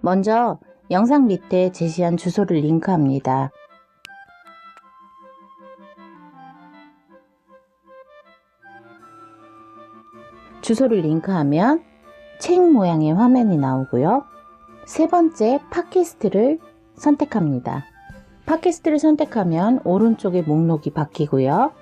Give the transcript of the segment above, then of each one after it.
먼저 영상 밑에 제시한 주소를 링크합니다. 주소를 링크하면 책 모양의 화면이 나오고요. 세 번째 팟캐스트를 선택합니다. 팟캐스트를 선택하면 오른쪽에 목록이 바뀌고요.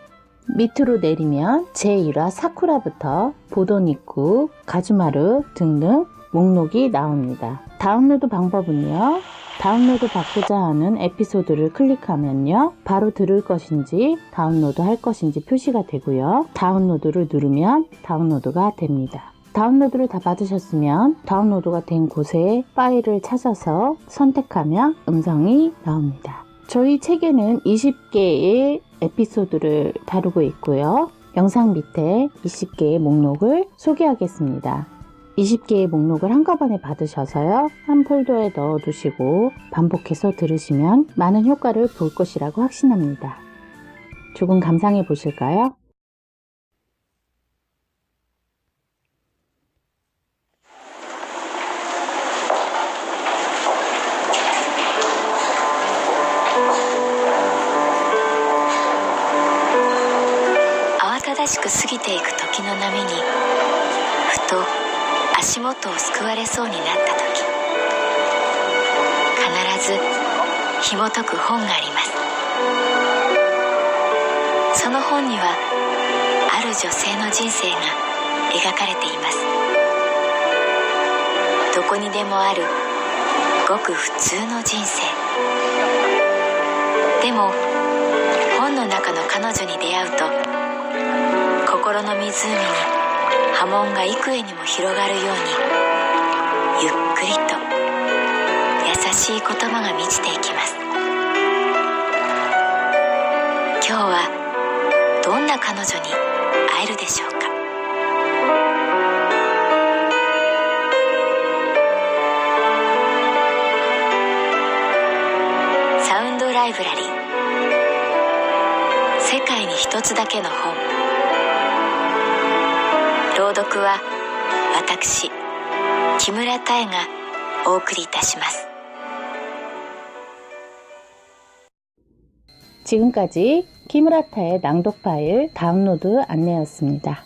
밑으로 내리면 제1화 사쿠라부터 보도니쿠, 가주마루 등등 목록이 나옵니다. 다운로드 방법은요. 다운로드 받고자 하는 에피소드를 클릭하면요. 바로 들을 것인지 다운로드 할 것인지 표시가 되고요. 다운로드를 누르면 다운로드가 됩니다. 다운로드를 다 받으셨으면 다운로드가 된 곳에 파일을 찾아서 선택하면 음성이 나옵니다. 저희 책에는 20개의 에피소드를 다루고 있고요. 영상 밑에 20개의 목록을 소개하겠습니다. 20개의 목록을 한꺼번에 받으셔서요. 한 폴더에 넣어 두시고 반복해서 들으시면 많은 효과를 볼 것이라고 확신합니다. 조금 감상해 보실까요?慌しく過ぎていく時の波にふと足元をすくわれそうになった時、必ず紐解く本があります。その本にはある女性の人生が描かれています。どこにでもあるごく普通の人生でも、本の中の彼女に出会うと心の湖に波紋が幾重にも広がるように、ゆっくりと優しい言葉が満ちていきます。今日はどんな彼女に会えるでしょうか。サウンドライブラリー、世界に一つだけの本。朗読は私木村多江がお送りいたします。 지금까지 키무라타의 낭독 파일 다운로드 안내였습니다.